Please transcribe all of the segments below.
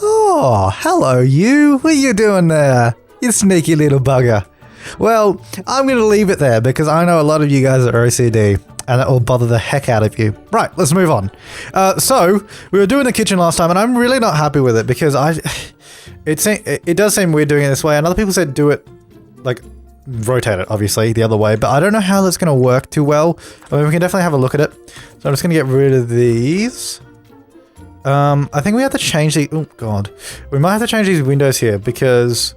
Oh, hello you. What are you doing there? You sneaky little bugger. Well, I'm going to leave it there because I know a lot of you guys are OCD and it will bother the heck out of you. Right, let's move on. So, we were doing the kitchen last time and I'm really not happy with it because it does seem weird doing it this way, and other people said do it, like, rotate it, obviously, the other way, but I don't know how that's going to work too well. I mean, we can definitely have a look at it. So I'm just going to get rid of these. I think we have to change the... Oh, God. We might have to change these windows here because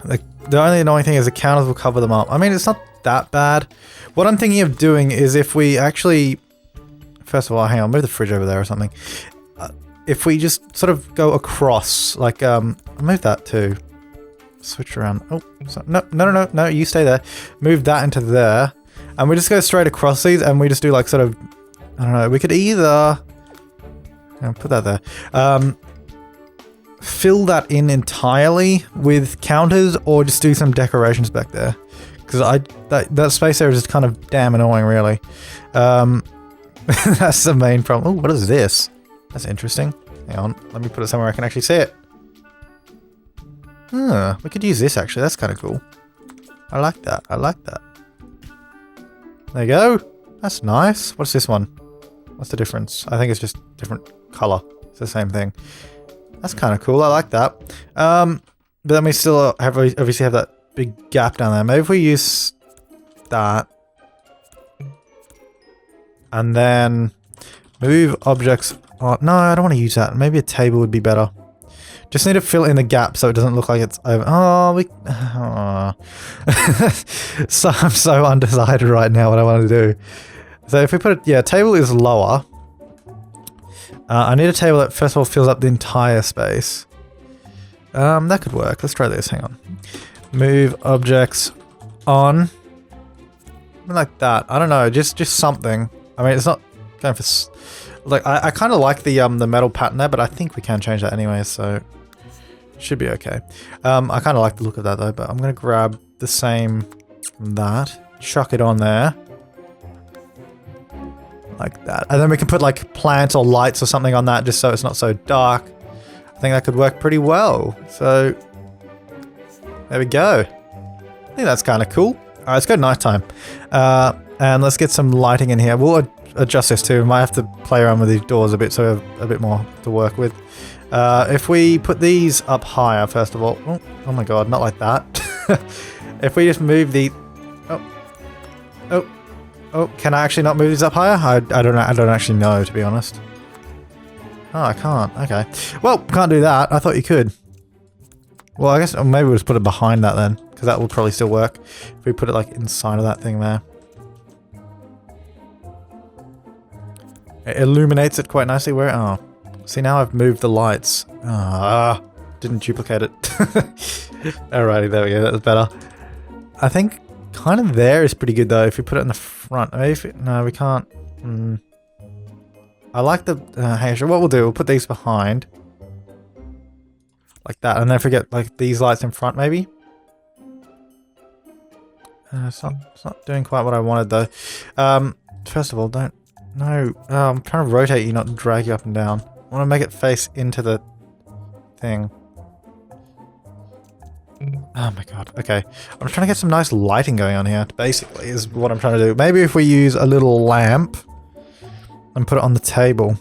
the only annoying thing is the counters will cover them up. I mean, it's not that bad. What I'm thinking of doing is if we actually... First of all, hang on, move the fridge over there or something. If we just sort of go across, like, move that too. Switch around. Oh, no, you stay there. Move that into there. And we just go straight across these and we just do like sort of... I don't know, we could either... put that there. Fill that in entirely with counters or just do some decorations back there. Because that space there is just kind of damn annoying, really. That's the main problem. Oh, what is this? That's interesting. Hang on, let me put it somewhere I can actually see it. We could use this actually, that's kind of cool. I like that, I like that. There you go. That's nice. What's this one? What's the difference? I think it's just different color. It's the same thing. That's kind of cool, I like that. But then we still obviously have that big gap down there. Maybe if we use that. And then move objects. Oh, no, I don't want to use that. Maybe a table would be better. Just need to fill in the gap so it doesn't look like it's over. So I'm so undecided right now what I want to do. So if we put it, yeah, table is lower. I need a table that first of all fills up the entire space. That could work. Let's try this. Hang on. Move objects on. Something like that. I don't know. Just something. I mean, it's not going for... Like, I kind of like the metal pattern there, but I think we can change that anyway, so... Should be okay. I kind of like the look of that, though, but I'm going to grab the same that. Chuck it on there. Like that. And then we can put, like, plants or lights or something on that, just so it's not so dark. I think that could work pretty well. So... There we go. I think that's kind of cool. Alright, let's go nighttime. And let's get some lighting in here. We'll adjust this too. We might have to play around with these doors a bit so we have a bit more to work with. If we put these up higher, first of all... Oh my god, not like that. If we just move the... Oh, can I actually not move these up higher? I don't know. I don't actually know, to be honest. Oh, I can't. Okay. Well, can't do that. I thought you could. Well, I guess maybe we'll just put it behind that then, because that will probably still work. If we put it like inside of that thing there. It illuminates it quite nicely. Where? Oh. See, now I've moved the lights. Didn't duplicate it. Alrighty, there we go. That was better. I think kind of there is pretty good though. If we put it in the front. No, we can't. I like the... hey, sure, what we'll do, we'll put these behind. Like that. And then forget like these lights in front maybe. It's not doing quite what I wanted though. First of all, don't... No, I'm trying to rotate you, not drag you up and down. I want to make it face into the thing. Oh my god, okay. I'm trying to get some nice lighting going on here, basically, is what I'm trying to do. Maybe if we use a little lamp and put it on the table.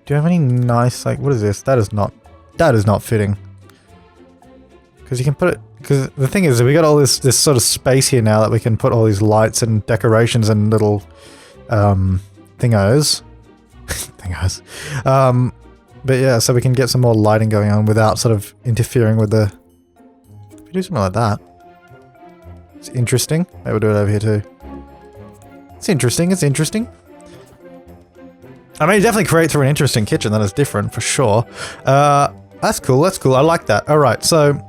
Do you have any nice, like, what is this? That is not fitting. Because you can put it... Because the thing is, we got all this sort of space here now that we can put all these lights and decorations and little... thingos. But yeah, so we can get some more lighting going on without sort of interfering with the... If we do something like that. It's interesting. Maybe we'll do it over here too. It's interesting, it's interesting. I mean, it definitely creates for an interesting kitchen that is different, for sure. That's cool, that's cool. I like that. Alright, so...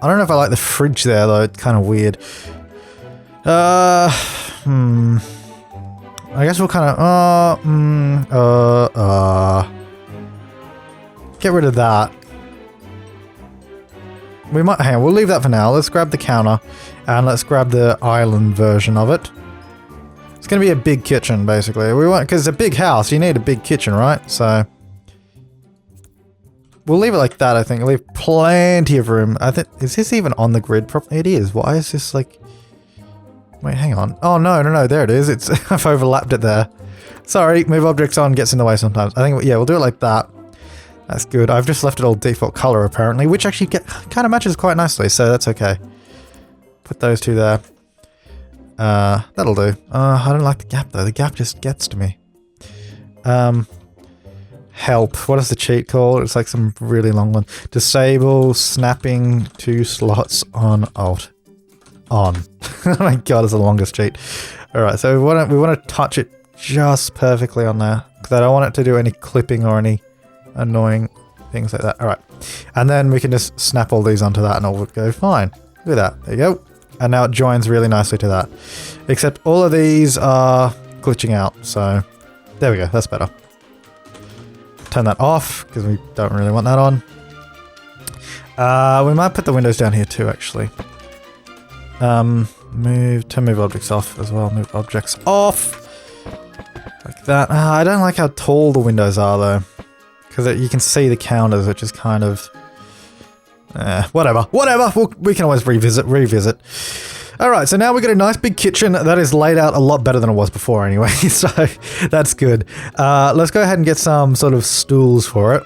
I don't know if I like the fridge there, though. It's kind of weird. I guess we'll kind of... Get rid of that. We might... Hang on, we'll leave that for now. Let's grab the counter. And let's grab the island version of it. It's going to be a big kitchen, basically. We want... Because it's a big house. You need a big kitchen, right? So... we'll leave it like that, I think. We'll leave plenty of room. I think, is this even on the grid properly? It is. Why is this like... Wait, hang on. Oh, no, there it is. It's I've overlapped it there. Sorry, move objects on gets in the way sometimes. I think, yeah, we'll do it like that. That's good. I've just left it all default color, apparently, which actually kind of matches quite nicely, so that's okay. Put those two there. That'll do. I don't like the gap, though. The gap just gets to me. Help. What is the cheat called? It's like some really long one. Disable snapping 2 slots on Alt. On. Oh my god, it's the longest cheat. Alright, so we want to touch it just perfectly on there. Because I don't want it to do any clipping or any annoying things like that. Alright. And then we can just snap all these onto that and all would go fine. Look at that. There you go. And now it joins really nicely to that. Except all of these are glitching out. So there we go. That's better. Turn that off because we don't really want that on. We might put the windows down here too, actually. Turn move objects off as well. Move objects off! Like that. I don't like how tall the windows are though. Because you can see the counters, which is kind of... whatever. We can always revisit. Alright, so now we've got a nice big kitchen that is laid out a lot better than it was before anyway, so that's good. Let's go ahead and get some sort of stools for it.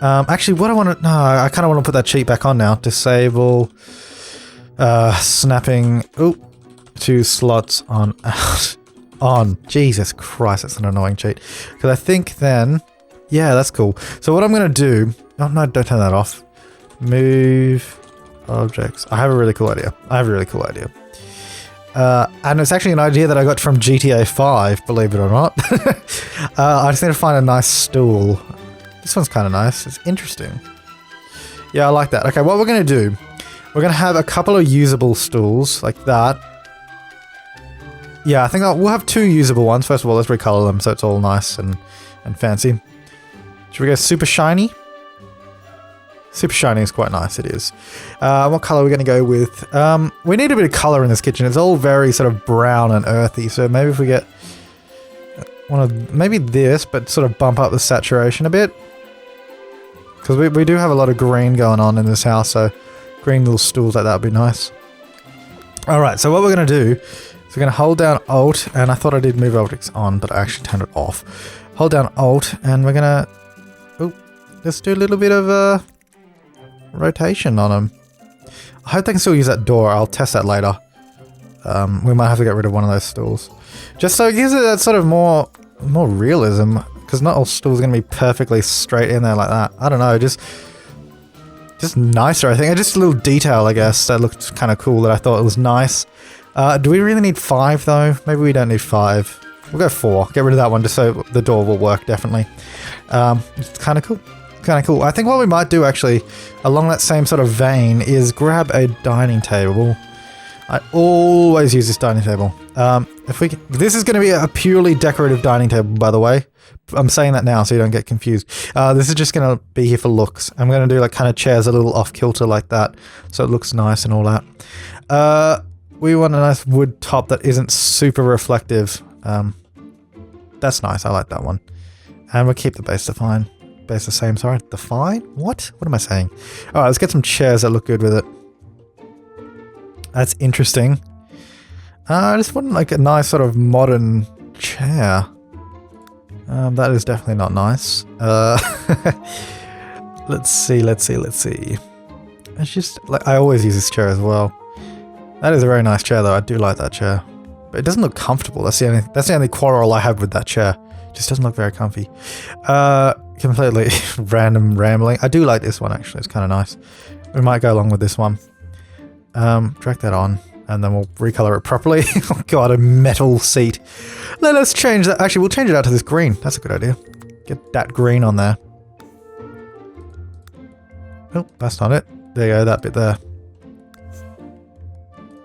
Actually, what I want to... No, I kind of want to put that cheat back on now. Disable... snapping... Oh, 2 slots on out. On. Jesus Christ, that's an annoying cheat. Because I think then... Yeah, that's cool. So what I'm going to do... Oh, no, don't turn that off. Move... objects. I have a really cool idea. And it's actually an idea that I got from GTA 5, believe it or not. I just need to find a nice stool. This one's kind of nice. It's interesting. Yeah, I like that. Okay, what we're going to do, we're going to have a couple of usable stools like that. Yeah, I think we'll have 2 usable ones. First of all, let's recolor them so it's all nice and fancy. Should we go super shiny? Super shiny is quite nice, it is. What color are we going to go with? We need a bit of color in this kitchen. It's all very sort of brown and earthy, so maybe if we get one of, maybe this, but sort of bump up the saturation a bit. Because we do have a lot of green going on in this house, so green little stools like that would be nice. Alright, so what we're going to do is we're going to hold down Alt, and I thought I did move objects on, but I actually turned it off. Hold down Alt, and we're going to... Oh, just do a little bit of... rotation on them. I hope they can still use that door. I'll test that later. We might have to get rid of one of those stools. Just so it gives it that sort of more realism. Because not all stools are going to be perfectly straight in there like that. I don't know, just nicer, I think. Just a little detail, I guess, that looked kind of cool that I thought it was nice. Do we really need 5 though? Maybe we don't need 5. We'll go 4. Get rid of that one just so the door will work, definitely. It's kind of cool. I think what we might do actually, along that same sort of vein, is grab a dining table. I always use this dining table. This is going to be a purely decorative dining table, by the way. I'm saying that now so you don't get confused. This is just going to be here for looks. I'm going to do like kind of chairs a little off kilter like that, so it looks nice and all that. We want a nice wood top that isn't super reflective. That's nice. I like that one. And we'll keep the base defined. Base the same, sorry. Define? What? What am I saying? Alright, let's get some chairs that look good with it. That's interesting. I just want like a nice sort of modern chair. That is definitely not nice. Let's see. It's just like I always use this chair as well. That is a very nice chair though. I do like that chair. But it doesn't look comfortable. That's the only quarrel I have with that chair. It just doesn't look very comfy. Completely random rambling. I do like this one actually. It's kind of nice. We might go along with this one. Drag that on. And then we'll recolor it properly. Oh god, a metal seat. Let's change that. Actually, we'll change it out to this green. That's a good idea. Get that green on there. Oh, that's not it. There you go, that bit there.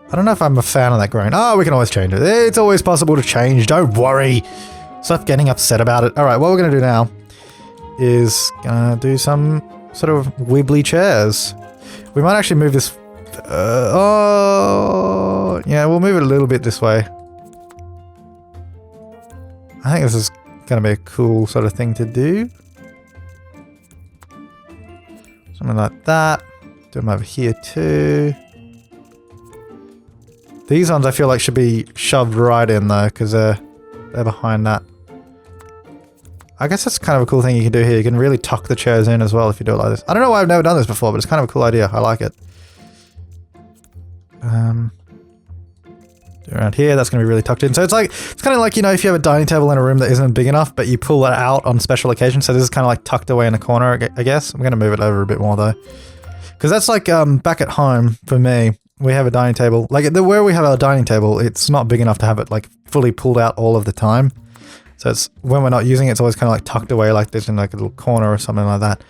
I don't know if I'm a fan of that green. Oh, we can always change it. It's always possible to change. Don't worry. Stop getting upset about it. Alright, what we're going to do now is gonna do some sort of wibbly chairs. We might actually move this... oh... Yeah, we'll move it a little bit this way. I think this is gonna be a cool sort of thing to do. Something like that. Do them over here too. These ones I feel like should be shoved right in though, because they're behind that. I guess that's kind of a cool thing you can do here. You can really tuck the chairs in as well if you do it like this. I don't know why I've never done this before, but it's kind of a cool idea. I like it. Do around here, that's going to be really tucked in. So it's kind of like, you know, if you have a dining table in a room that isn't big enough, but you pull it out on special occasions. So this is kind of like tucked away in the corner, I guess. I'm going to move it over a bit more though. Because that's like back at home for me. We have a dining table. Like where we have our dining table, it's not big enough to have it like fully pulled out all of the time. So it's when we're not using it, it's always kind of like tucked away like this in like a little corner or something like that.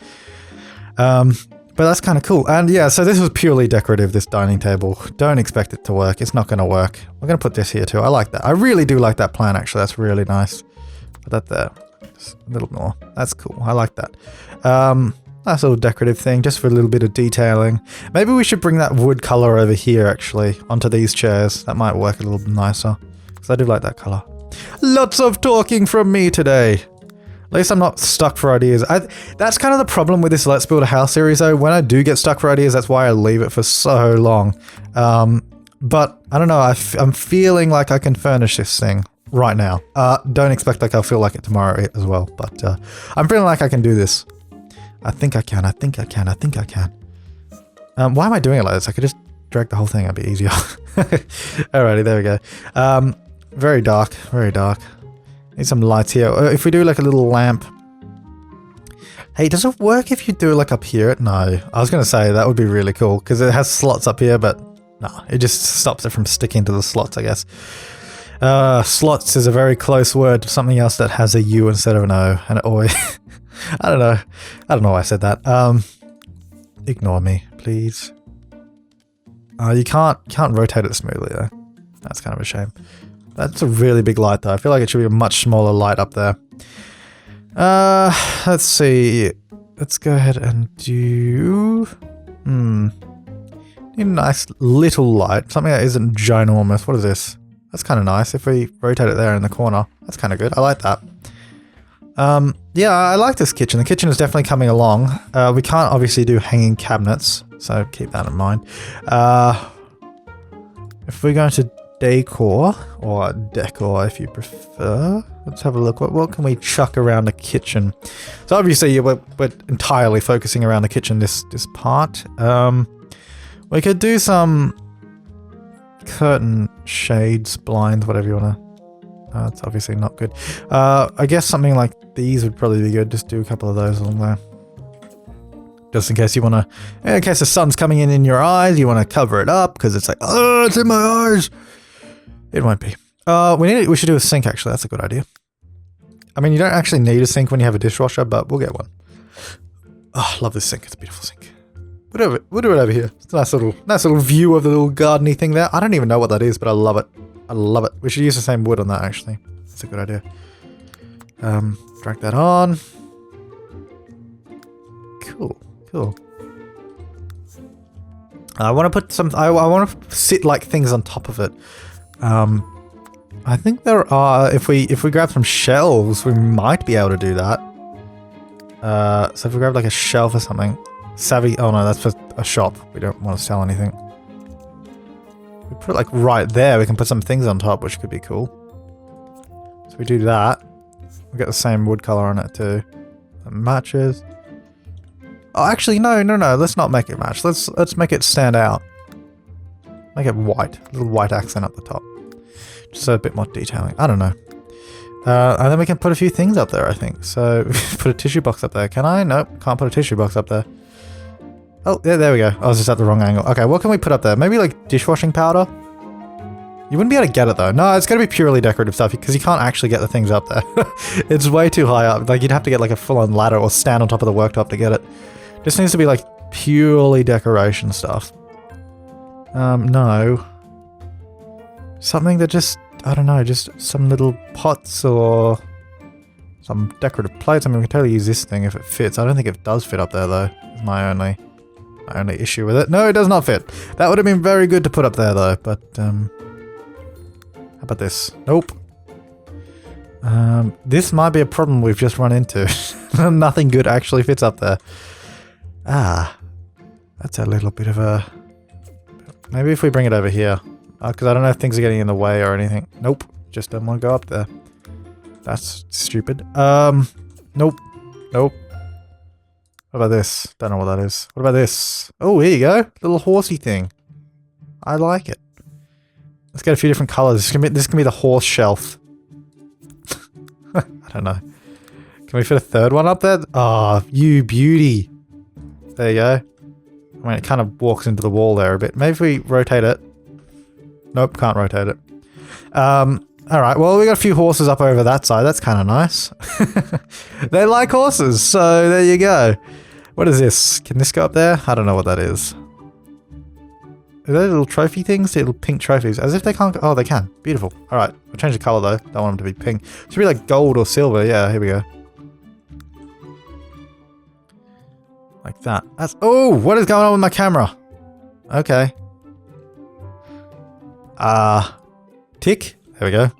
But that's kind of cool. And yeah, so this was purely decorative, this dining table. Don't expect it to work. It's not going to work. We're going to put this here too. I like that. I really do like that plan actually. That's really nice. Put that there. Just a little more. That's cool. I like that. Nice little decorative thing just for a little bit of detailing. Maybe we should bring that wood color over here actually onto these chairs. That might work a little nicer because I do like that color. Lots of talking from me today. At least I'm not stuck for ideas. That's kind of the problem with this Let's Build a House series though. When I do get stuck for ideas, that's why I leave it for so long. But I don't know, I'm feeling like I can furnish this thing right now. Don't expect like I'll feel like it tomorrow as well, but I'm feeling like I can do this. I think I can. Why am I doing it like this? I could just drag the whole thing, it'd be easier. Alrighty, there we go. Very dark, very dark. Need some lights here. If we do like a little lamp. Hey, does it work if you do like up here? No. I was going to say that would be really cool because it has slots up here, but no, it just stops it from sticking to the slots, I guess. Slots is a very close word to something else that has a U instead of an O, and it always... I don't know why I said that. Ignore me, please. You can't rotate it smoothly though. That's kind of a shame. That's a really big light though. I feel like it should be a much smaller light up there. Let's see. Let's go ahead and do... Need a nice little light. Something that isn't ginormous. What is this? That's kind of nice. If we rotate it there in the corner, that's kind of good. I like that. Yeah, I like this kitchen. The kitchen is definitely coming along. We can't obviously do hanging cabinets, so keep that in mind. If we're going to decor, or decor if you prefer, let's have a look. What can we chuck around the kitchen? So obviously we're entirely focusing around the kitchen this part. We could do some curtain shades, blinds, whatever you want to... That's obviously not good. I guess something like these would probably be good. Just do a couple of those along there. Just in case you want to... In case the sun's coming in your eyes, you want to cover it up because it's like, oh, it's in my eyes. It won't be. We should do a sink actually. That's a good idea. I mean, you don't actually need a sink when you have a dishwasher, but we'll get one. Oh, I love this sink. It's a beautiful sink. We'll do it over here. It's a nice little view of the little gardeny thing there. I don't even know what that is, but I love it. I love it. We should use the same wood on that actually. That's a good idea. Drag that on. Cool. I want to put some... I want to sit like things on top of it. I think there are... If we grab some shelves, we might be able to do that. So if we grab like a shelf or something. Savvy... Oh no, that's for a shop. We don't want to sell anything. We put it like right there. We can put some things on top, which could be cool. So we do that. We get the same wood color on it too. It matches. Oh, actually, no. Let's not make it match. Let's make it stand out. Make it white. A little white accent up the top. Just a bit more detailing. I don't know. And then we can put a few things up there, I think. So put a tissue box up there. Can I? Nope. Can't put a tissue box up there. Oh, yeah, there we go. I was just at the wrong angle. Okay, what can we put up there? Maybe like dishwashing powder? You wouldn't be able to get it though. No, it's going to be purely decorative stuff because you can't actually get the things up there. It's way too high up. Like you'd have to get like a full-on ladder or stand on top of the worktop to get it. This needs to be like purely decoration stuff. No. Something that just, I don't know, just some little pots or some decorative plates. I mean, we can totally use this thing if it fits. I don't think it does fit up there though. It's my only issue with it. No, it does not fit. That would have been very good to put up there though, but how about this? Nope. This might be a problem we've just run into. Nothing good actually fits up there. Ah, that's a little bit of a... Maybe if we bring it over here. Because I don't know if things are getting in the way or anything. Nope. Just don't want to go up there. That's stupid. Nope. Nope. What about this? Don't know what that is. What about this? Oh, here you go. Little horsey thing. I like it. Let's get a few different colors. This can be the horse shelf. I don't know. Can we fit a third one up there? Ah, oh, you beauty. There you go. I mean, it kind of walks into the wall there a bit. Maybe if we rotate it. Nope, can't rotate it. Alright, well, we got a few horses up over that side. That's kind of nice. They like horses, so there you go. What is this? Can this go up there? I don't know what that is. Are they little trophy things? Little pink trophies. As if they can't go. Oh, they can. Beautiful. Alright, we'll change the color though. Don't want them to be pink. It should be like gold or silver. Yeah, here we go. Like that. That's... Oh, what is going on with my camera? Okay. Tick. There we go.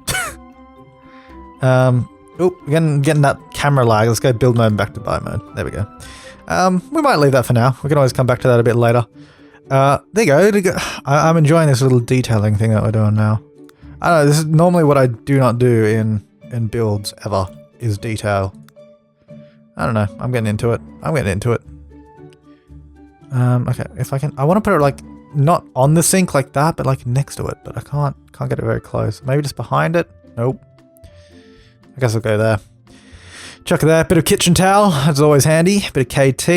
Oh, we're getting that camera lag. Let's go build mode and back to buy mode. There we go. We might leave that for now. We can always come back to that a bit later. There you go. I'm enjoying this little detailing thing that we're doing now. I don't know, this is normally what I do not do in builds ever, is detail. I don't know. I'm getting into it. Okay, if I can... I want to put it like... Not on the sink like that, but like next to it. But I can't get it very close. Maybe just behind it? Nope. I guess I'll go there. Chuck it there. Bit of kitchen towel. That's always handy. Bit of KT.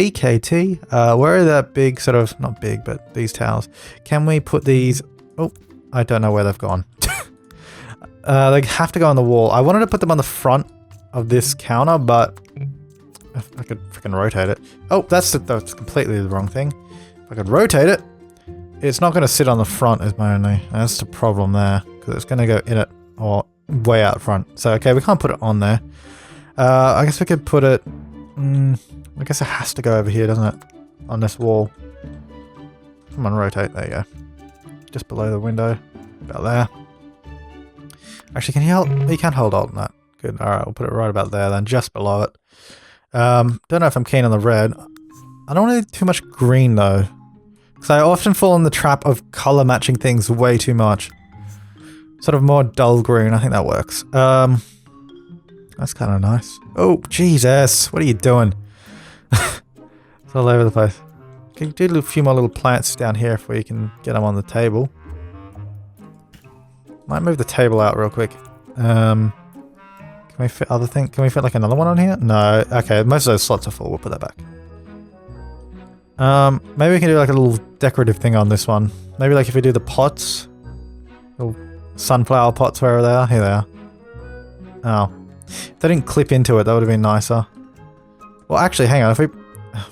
Where are that big sort of... Not big, but these towels. Can we put these... Oh, I don't know where they've gone. They have to go on the wall. I wanted to put them on the front of this counter, but... If I could freaking rotate it. Oh, that's completely the wrong thing. If I could rotate it, it's not going to sit on the front is my only... That's the problem there, because it's going to go in it or way out front. So, okay, we can't put it on there. I guess we could put it... I guess it has to go over here, doesn't it? On this wall. Come on, rotate. There you go. Just below the window. About there. Actually, can you hold... You can't hold alt on that. Good. Alright, we'll put it right about there then, just below it. Don't know if I'm keen on the red. I don't want to do too much green though. Because I often fall in the trap of color matching things way too much. Sort of more dull green, I think that works. That's kind of nice. Oh, Jesus, what are you doing? It's all over the place. Can you do a few more little plants down here if we can get them on the table? Might move the table out real quick. Can we fit other things? Can we fit like another one on here? No. Okay, most of those slots are full. We'll put that back. Maybe we can do like a little decorative thing on this one. Maybe like if we do the pots. Little sunflower pots, wherever they are. Here they are. Oh. If they didn't clip into it, that would have been nicer. Well, actually, hang on. If we...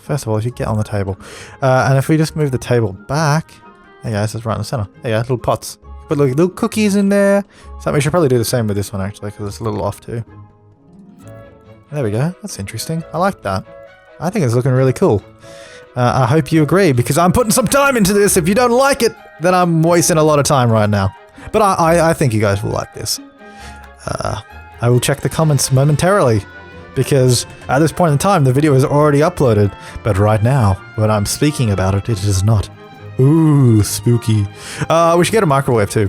First of all, if you get on the table. And if we just move the table back... There you go, this is right in the center. There you go, little pots. Put like little cookies in there. So we should probably do the same with this one, actually, because it's a little off too. There we go. That's interesting. I like that. I think it's looking really cool. I hope you agree, because I'm putting some time into this. If you don't like it, then I'm wasting a lot of time right now. But I think you guys will like this. I will check the comments momentarily, because at this point in time, the video is already uploaded. But right now, when I'm speaking about it, it is not. Ooh, spooky. We should get a microwave too.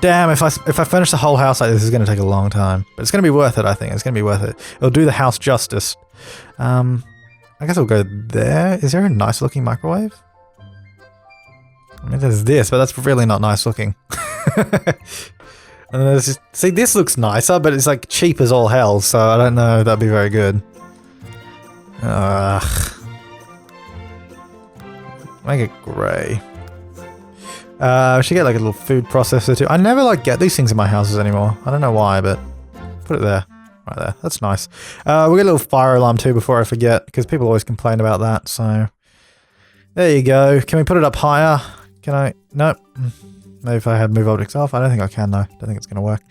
Damn, if I finish the whole house like this, it's going to take a long time. But it's going to be worth it, I think. It's going to be worth it. It'll do the house justice. I guess I'll go there. Is there a nice looking microwave? I mean, there's this, but that's really not nice looking. And there's see, this looks nicer, but it's like cheap as all hell, so I don't know if that'd be very good. Make it grey. I should get like a little food processor too. I never like get these things in my houses anymore. I don't know why, but put it there. Right there. That's nice. We'll get a little fire alarm too before I forget, because people always complain about that, so... There you go. Can we put it up higher? Can I? Nope. Maybe if I had move objects off. I don't think I can though. Don't think it's gonna work.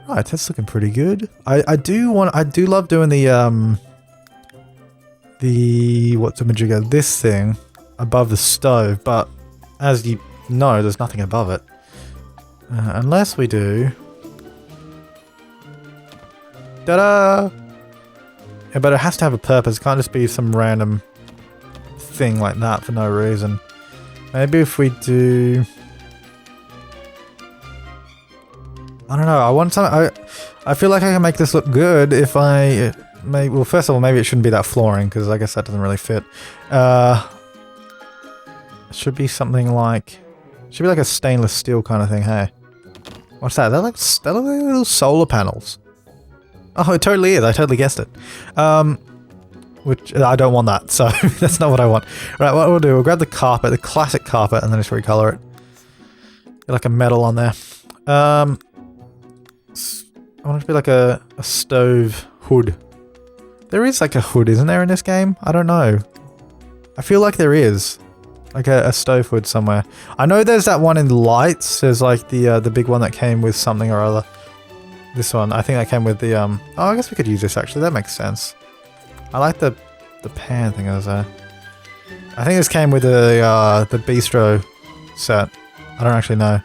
Right, that's looking pretty good. I do love doing the what's the majigger? This thing above the stove, but as you know, there's nothing above it. Unless we do... Ta-da! But it has to have a purpose. It can't just be some random thing like that for no reason. Maybe if we do... I don't know. I want some... I feel like I can make this look good if I... well, first of all, maybe it shouldn't be that flooring, because I guess that doesn't really fit. It should be something like... Should be like a stainless steel kind of thing, hey? What's that? They're like little solar panels. Oh, it totally is. I totally guessed it. Which, I don't want that, so that's not what I want. Right, what we'll do, we'll grab the carpet, the classic carpet, and then just recolor it. Get like a metal on there. I want it to be like a stove hood. There is like a hood, isn't there, in this game? I don't know. I feel like there is. Like a stove hood somewhere. I know there's that one in lights. There's like the big one that came with something or other. This one, I think that came with the Oh, I guess we could use this actually. That makes sense. I like the pan thing as a... I think this came with the bistro set. I don't actually know.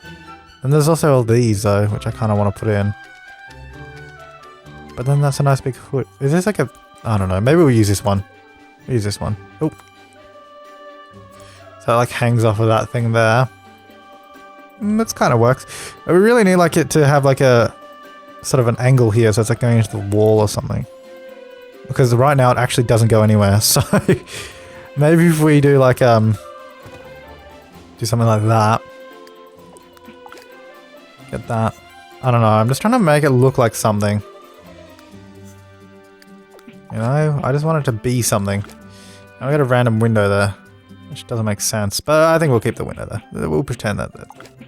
And there's also all these though, which I kind of want to put in. But then that's a nice big hood. Is this like a... I don't know. Maybe we'll use this one. We'll use this one. Oh. So it like hangs off of that thing there. That kind of works. But we really need like it to have like a sort of an angle here, so it's like going into the wall or something. Because right now it actually doesn't go anywhere. So maybe if we do like do something like that. Get that. I don't know. I'm just trying to make it look like something. You know, I just want it to be something. And we got a random window there, which doesn't make sense, but I think we'll keep the window there. We'll pretend that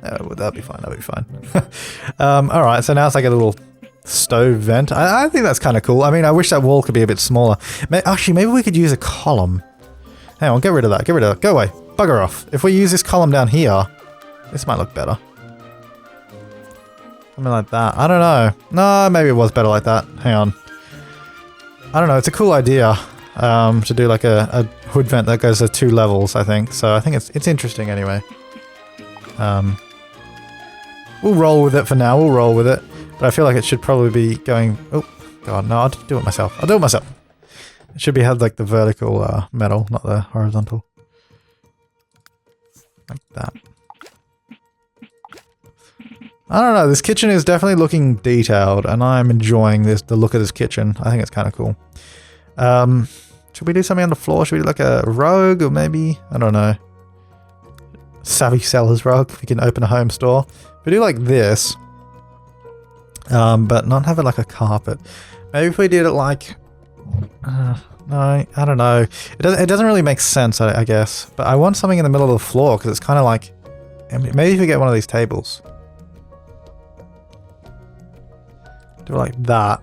that'll be fine. That'll be fine. All right, so now it's like a little stove vent. I think that's kind of cool. I mean, I wish that wall could be a bit smaller. Actually, maybe we could use a column. Hang on, get rid of that. Get rid of that. Go away. Bugger off. If we use this column down here, this might look better. Something like that. I don't know. No, maybe it was better like that. Hang on. I don't know. It's a cool idea to do like a hood vent that goes to 2 levels, I think. So I think it's interesting anyway. We'll roll with it for now. We'll roll with it. But I feel like it should probably be going... Oh, God. No, I'll do it myself. I'll do it myself. It should be had like the vertical metal, not the horizontal. Like that. I don't know, this kitchen is definitely looking detailed, and I'm enjoying the look of this kitchen. I think it's kind of cool. Should we do something on the floor? Should we do like a rug, or maybe, I don't know, savvy seller's rug? We can open a home store. If we do like this, but not have it like a carpet. Maybe if we did it like, no, I don't know. It doesn't really make sense, I guess. But I want something in the middle of the floor, because it's kind of like, maybe if we get one of these tables. Do it like that.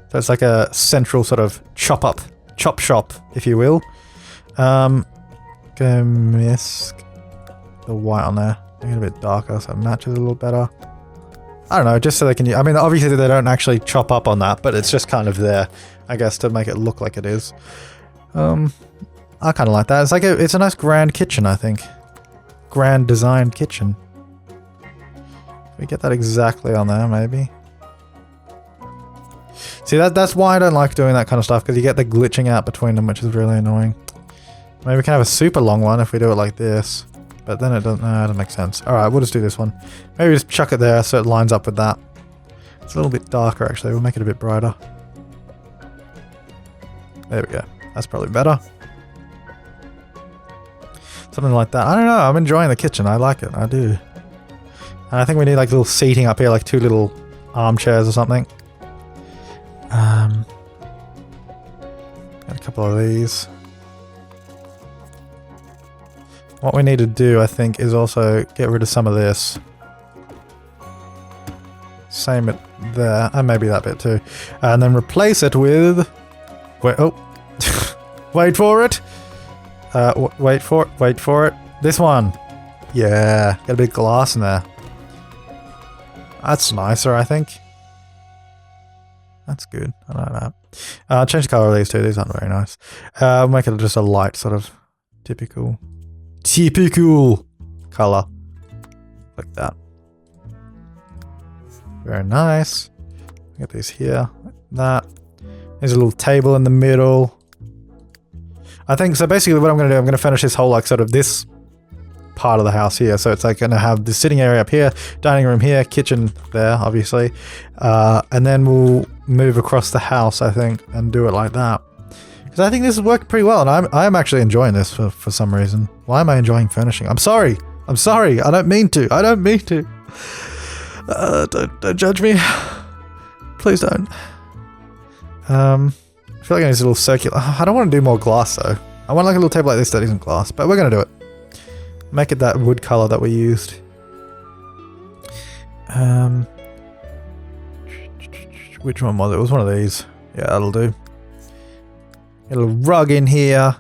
So it's like a central sort of chop shop, if you will. Gonna miss the white on there. Make it a bit darker so it matches a little better. I don't know, just so they can... I mean, obviously they don't actually chop up on that, but it's just kind of there, I guess, to make it look like it is. I kind of like that. It's like it's a nice grand kitchen, I think. Grand designed kitchen. If we get that exactly on there, maybe. See, that's why I don't like doing that kind of stuff, because you get the glitching out between them, which is really annoying. Maybe we can have a super long one if we do it like this. But then it doesn't make sense. Alright, we'll just do this one. Maybe just chuck it there so it lines up with that. It's a little bit darker, actually. We'll make it a bit brighter. There we go. That's probably better. Something like that. I don't know. I'm enjoying the kitchen. I like it. I do. And I think we need like little seating up here, like 2 little armchairs or something. Got a couple of these. What we need to do, I think, is also get rid of some of this. Same it there, and maybe that bit too. And then replace it with... Wait, oh. Wait for it! Wait for it. This one! Yeah, got a big glass in there. That's nicer, I think. That's good. I like that. I'll change the color of these two. These aren't very nice. Make it just a light sort of typical color. Like that. Very nice. Get these here. Like that. There's a little table in the middle. I think, so basically what I'm going to do, I'm going to finish this whole, like, sort of this part of the house here. So it's like going to have the sitting area up here, dining room here, kitchen there, obviously. And then we'll move across the house, I think, and do it like that. Because I think this is working pretty well, and I'm actually enjoying this for some reason. Why am I enjoying furnishing? I'm sorry. I'm sorry. I don't mean to. I don't mean to. Don't judge me. Please don't. I feel like I need a little circular. I don't want to do more glass though. I want like a little table like this that isn't glass, but we're going to do it. Make it that wood color that we used. Which one was it? It was one of these. Yeah, that'll do. Get a little rug in here.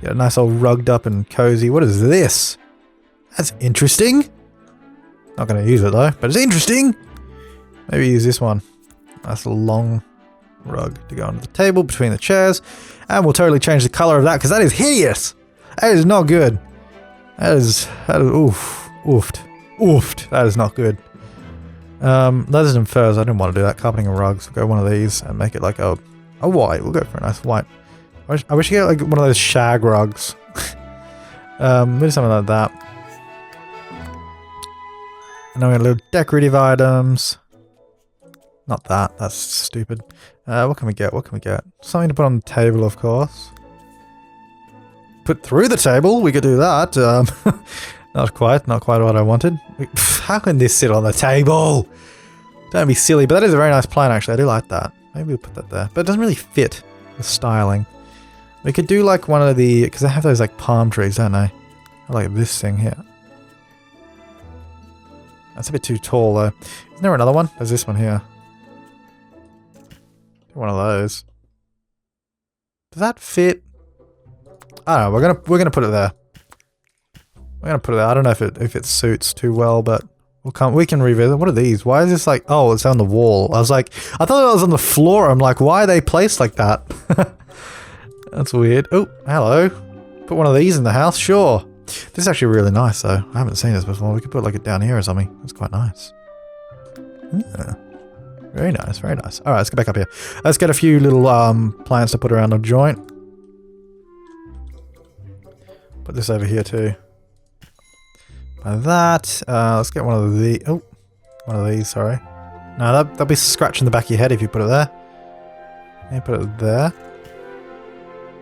Get a nice old rugged up and cozy. What is this? That's interesting. Not going to use it though, but it's interesting. Maybe use this one. Nice long rug to go under the table between the chairs. And we'll totally change the color of that because that is hideous. That is not good. That is oofed. That is not good. Leathers and furs, I didn't want to do that. Carpeting and rugs, we'll go one of these and make it like a white. We'll go for a nice white. I wish you get like one of those shag rugs. Maybe something like that. And then we got little decorative items. Not that, that's stupid. What can we get? What can we get? Something to put on the table, of course. Put through the table, we could do that. Not quite what I wanted. How can this sit on the table? Don't be silly, but that is a very nice plan actually, I do like that. Maybe we'll put that there, but it doesn't really fit the styling. We could do like one of the, because they have those like palm trees, don't they? I like this thing here. That's a bit too tall though. Isn't there another one? There's this one here. One of those. Does that fit? I don't know. We're gonna put it there. We're gonna put it there. I don't know if it suits too well, but we can revisit. What are these? Why is this like? Oh, it's on the wall. I was like, I thought it was on the floor. I'm like, why are they placed like that? That's weird. Oh, hello. Put one of these in the house. Sure. This is actually really nice though. I haven't seen this before. We could put like it down here or something. That's quite nice. Yeah. Very nice, very nice. Alright, let's get back up here. Let's get a few little plants to put around the joint. Put this over here too. Like that. Let's get one of the... Oh, one of these, sorry. No, that'll be scratching the back of your head if you put it there. You put it there.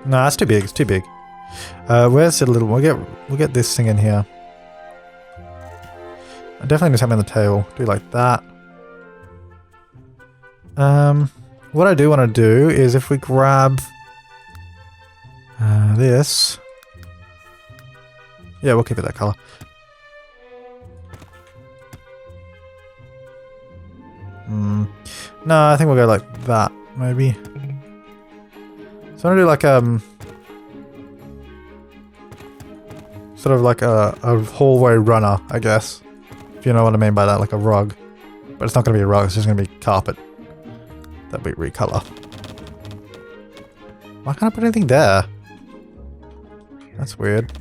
No, that's too big, it's too big. Where's the little... We'll get this thing in here. I definitely need something on the table. Do like that. What I do want to do is if we grab this, yeah, we'll keep it that color. No, I think we'll go like that, maybe. So I'm gonna do like sort of like a hallway runner, I guess, if you know what I mean by that, like a rug, but it's not gonna be a rug, it's just gonna be carpet. That'll be recolor. Why can't I put anything there? That's weird.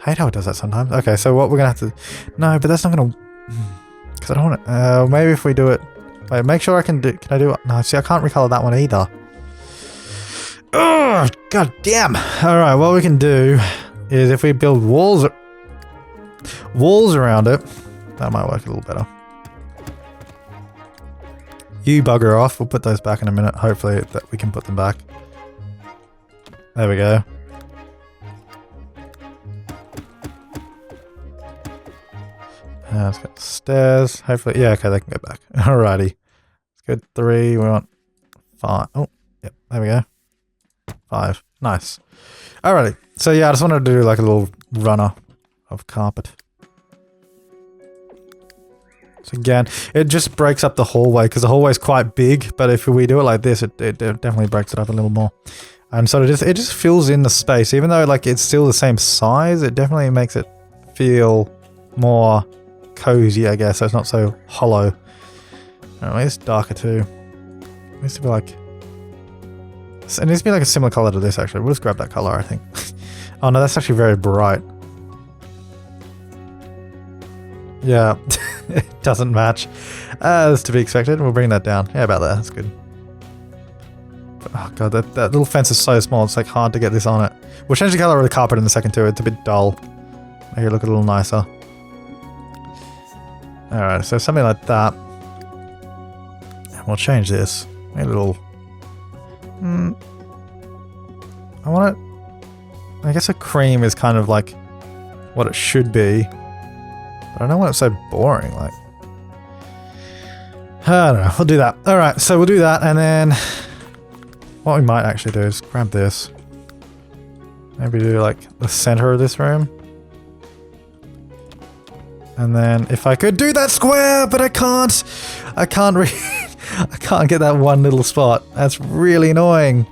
I hate how it does that sometimes. Okay, so what we're gonna have to... No, but that's not gonna... Because I don't want to... maybe if we do it... Wait, make sure I can do... Can I do it? No, see, I can't recolor that one either. Ugh, god damn! Alright, what we can do is if we build walls around it, that might work a little better. You bugger off. We'll put those back in a minute. Hopefully that we can put them back. There we go. Let's get the stairs. Hopefully, yeah, okay, they can go back. Alrighty. Let's go 3. We want 5. Oh, yep, there we go. 5. Nice. Alrighty. So yeah, I just wanted to do like a little runner of carpet. So again, it just breaks up the hallway because the hallway is quite big, but if we do it like this, it definitely breaks it up a little more. And so it just fills in the space. Even though like it's still the same size, it definitely makes it feel more cozy, I guess, so it's not so hollow. Alright, it's darker too. It needs to be like... It needs to be like a similar color to this actually. We'll just grab that color, I think. Oh no, that's actually very bright. Yeah, it doesn't match. As to be expected. We'll bring that down. Yeah, about there. That's good. Oh god, that little fence is so small, it's like hard to get this on it. We'll change the color of the carpet in a second too, it's a bit dull. Make it look a little nicer. Alright, so something like that. And we'll change this. Make a little... I want it... I guess a cream is kind of like what it should be. But I don't want it so boring, like... I don't know, we'll do that. Alright, so we'll do that, and then... What we might actually do is grab this. Maybe do like the center of this room. And then if I could do that square, but I can't. I can't get that one little spot. That's really annoying.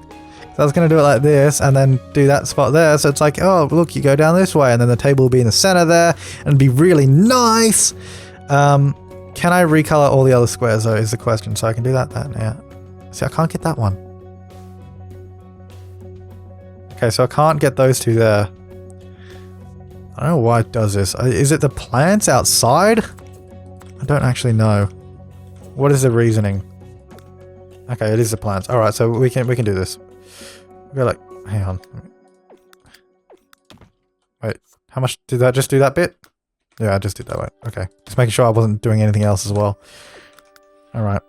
So I was going to do it like this and then do that spot there. So it's like, oh, look, you go down this way and then the table will be in the center there and be really nice. Can I recolor all the other squares though is the question. So I can do that, yeah. See, I can't get that one. Okay, so I can't get those two there. I don't know why it does this. Is it the plants outside? I don't actually know. What is the reasoning? Okay, it is the plants. Alright, so we can do this. We're like, hang on. Wait, how much did that just do that bit? Yeah, I just did that way. Okay. Just making sure I wasn't doing anything else as well. Alright.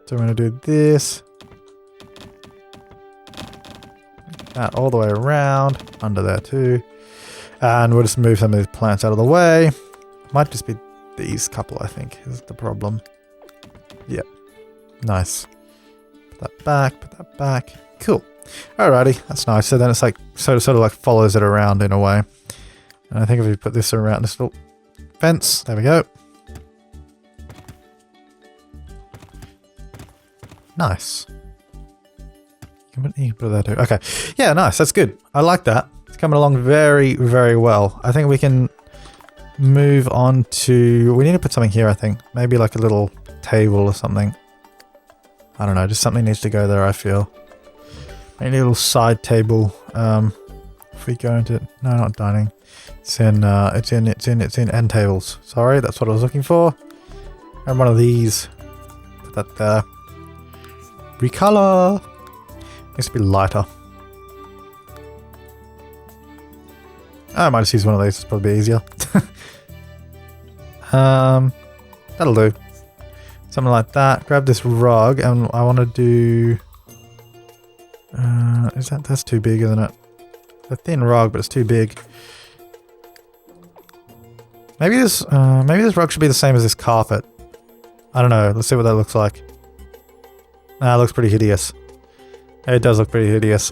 So we're gonna do this. That all the way around, under there too. And we'll just move some of these plants out of the way. Might just be these couple, I think, is the problem. Yep. Nice. Put that back, put that back. Cool. Alrighty, that's nice. So then it's like, sort of like follows it around in a way. And I think if we put this around this little fence, there we go. Nice. You can put that too. Okay. Yeah, nice. That's good. I like that. It's coming along very, very well. I think we can move on to... We need to put something here, I think. Maybe like a little table or something. I don't know. Just something needs to go there, I feel. Maybe a little side table. If we go into... No, not dining. It's in end tables. Sorry, that's what I was looking for. And one of these. Put that there. Recolor. Needs to be lighter. I might just use one of these, it's probably easier. That'll do. Something like that. Grab this rug and I want to do... that's too big, isn't it? It's a thin rug, but it's too big. Maybe this rug should be the same as this carpet. I don't know, let's see what that looks like. Nah, it looks pretty hideous. It does look pretty hideous.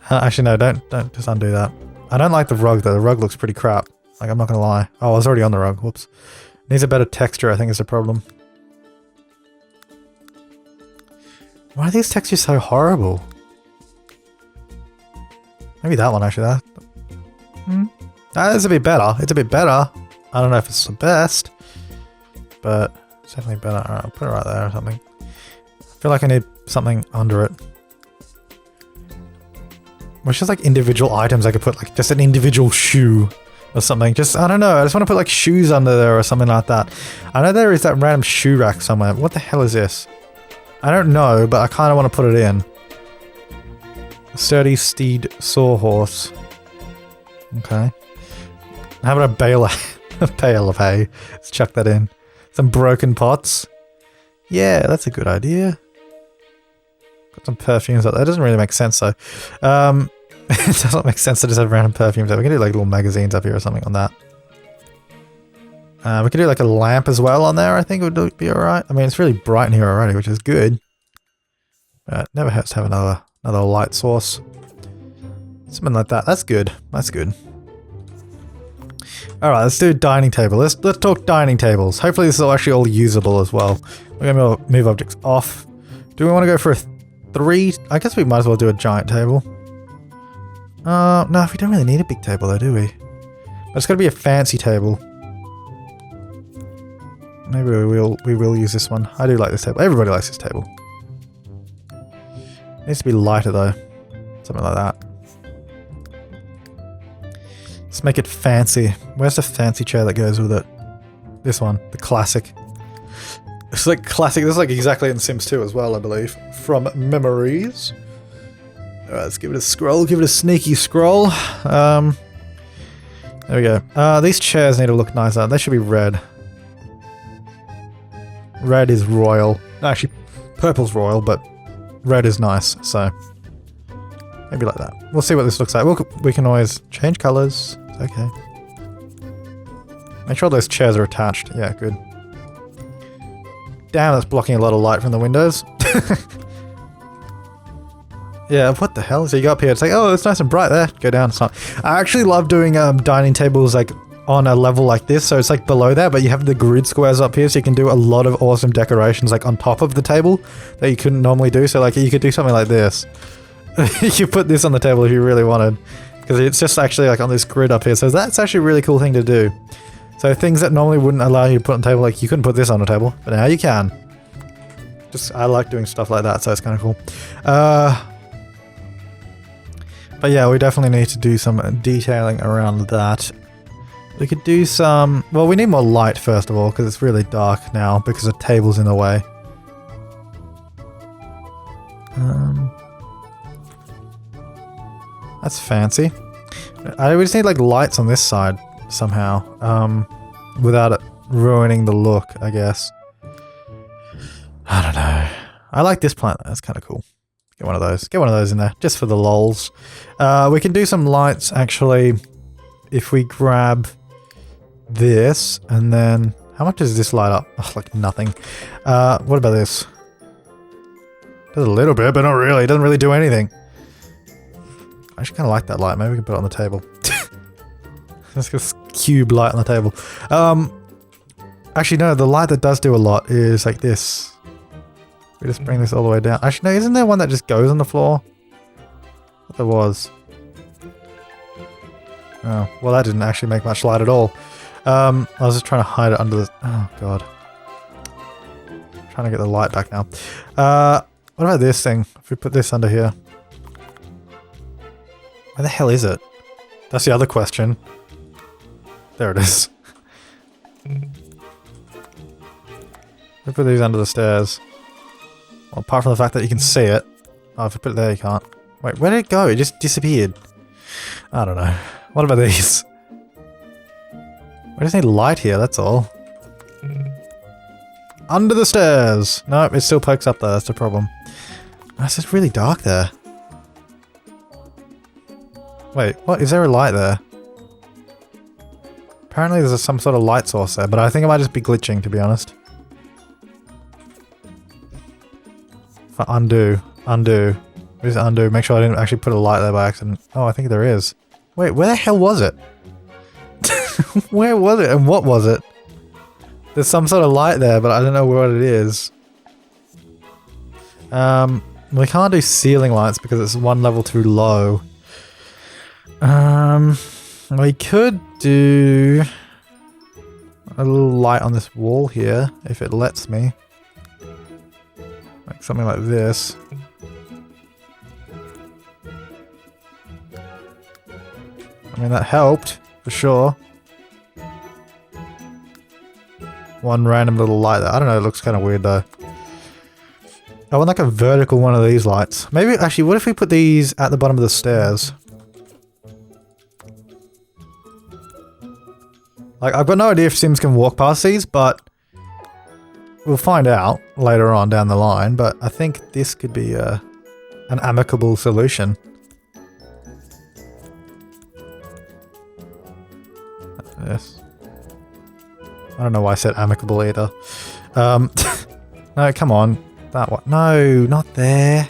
Actually, no, don't just undo that. I don't like the rug though. The rug looks pretty crap. Like, I'm not gonna lie. Oh, I was already on the rug. Whoops. Needs a better texture, I think is the problem. Why are these textures so horrible? Maybe that one actually. That is a bit better. It's a bit better. I don't know if it's the best, but it's definitely better. Alright, I'll put it right there or something. I feel like I need something under it. Well, it's just like individual items. I could put like just an individual shoe or something. Just, I don't know. I just want to put like shoes under there or something like that. I know there is that random shoe rack somewhere. What the hell is this? I don't know, but I kind of want to put it in. A sturdy steed sawhorse. Okay. How about a bale of hay? Let's chuck that in. Some broken pots. Yeah, that's a good idea. Got some perfumes up there. It doesn't really make sense though. It doesn't make sense to just have random perfumes there. We can do like little magazines up here or something on that. We could do like a lamp as well on there, I think it would be alright. I mean, it's really bright in here already, which is good. Never hurts to have another light source. Something like that. That's good. That's good. Alright, let's do a dining table. Let's talk dining tables. Hopefully this is actually all usable as well. We're going to move objects off. Do we want to go for a 3? I guess we might as well do a giant table. No, we don't really need a big table though, do we? But it's got to be a fancy table. Maybe we will use this one. I do like this table. Everybody likes this table. It needs to be lighter though. Something like that. Let's make it fancy. Where's the fancy chair that goes with it? This one. The classic. It's like classic. This is like exactly in Sims 2 as well, I believe. From memories. Alright, let's give it a scroll. Give it a sneaky scroll. There we go. These chairs need to look nicer. They should be red. Red is royal. Actually, purple's royal, but red is nice, so maybe like that. We'll see what this looks like. We can always change colors. It's okay. Make sure those chairs are attached. Yeah, good. Damn, that's blocking a lot of light from the windows. Yeah, what the hell? So you go up here, it's like, oh, it's nice and bright there. Go down, it's not. I actually love doing dining tables like on a level like this, so it's like below that, but you have the grid squares up here, so you can do a lot of awesome decorations like on top of the table that you couldn't normally do. So like you could do something like this. You could put this on the table if you really wanted, because it's just actually like on this grid up here. So that's actually a really cool thing to do. So things that normally wouldn't allow you to put on the table, like you couldn't put this on the table, but now you can. Just, I like doing stuff like that, so it's kind of cool. But yeah, we definitely need to do some detailing around that. We could do some... Well, we need more light first of all, because it's really dark now because the table's in the way. That's fancy. We just need like lights on this side somehow, without it ruining the look, I guess. I don't know. I like this plant. That's kind of cool. Get one of those. Get one of those in there, just for the lols. We can do some lights, actually, if we grab this, and then... How much does this light up? Oh, like nothing. What about this? Does a little bit, but not really. It doesn't really do anything. I actually kind of like that light. Maybe we can put it on the table. Let's get a cube light on the table. Actually, no, the light that does do a lot is like this. We just bring this all the way down. Actually, no, isn't there one that just goes on the floor? I thought there was. Oh, well, that didn't actually make much light at all. I was just trying to hide it under the... Oh, God. Trying to get the light back now. What about this thing? If we put this under here. Where the hell is it? That's the other question. There it is. We put these under the stairs. Well, apart from the fact that you can see it. Oh, if I put it there, you can't. Wait, where did it go? It just disappeared. I don't know. What about these? We just need light here, that's all. Under the stairs! Nope, it still pokes up there, that's the problem. It's just really dark there. Wait, what? Is there a light there? Apparently there's some sort of light source there, but I think it might just be glitching, to be honest. For undo. Undo. Where's undo? Make sure I didn't actually put a light there by accident. Oh, I think there is. Wait, where the hell was it? Where was it and what was it? There's some sort of light there, but I don't know what it is. We can't do ceiling lights because it's one level too low. We could do a little light on this wall here, if it lets me. Like something like this. I mean, that helped, for sure. One random little light there. I don't know, it looks kind of weird though. I want like a vertical one of these lights. Maybe, actually, what if we put these at the bottom of the stairs? Like, I've got no idea if Sims can walk past these, but we'll find out later on down the line. But I think this could be an amicable solution. Yes. I don't know why I said amicable either. No, come on. That one. No, not there.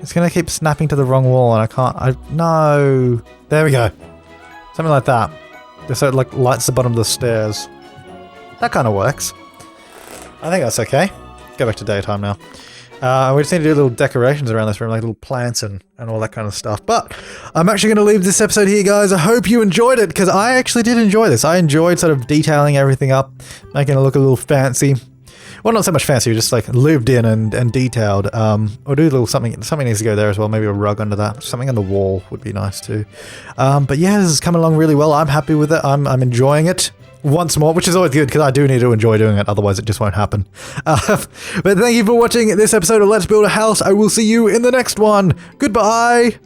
It's gonna keep snapping to the wrong wall and I can't... No. There we go. Something like that. So it like lights the bottom of the stairs. That kind of works. I think that's okay. Go back to daytime now. We just need to do little decorations around this room, like little plants and all that kind of stuff. But I'm actually going to leave this episode here, guys. I hope you enjoyed it, because I actually did enjoy this. I enjoyed sort of detailing everything up, making it look a little fancy. Well, not so much fancy, just like lived in and detailed. Or do a little something needs to go there as well. Maybe a rug under that. Something on the wall would be nice too. But yeah, this is coming along really well. I'm happy with it. I'm enjoying it. once more, which is always good because I do need to enjoy doing it, otherwise it just won't happen. But thank you for watching this episode of Let's Build a House. I will see you in the next one. Goodbye!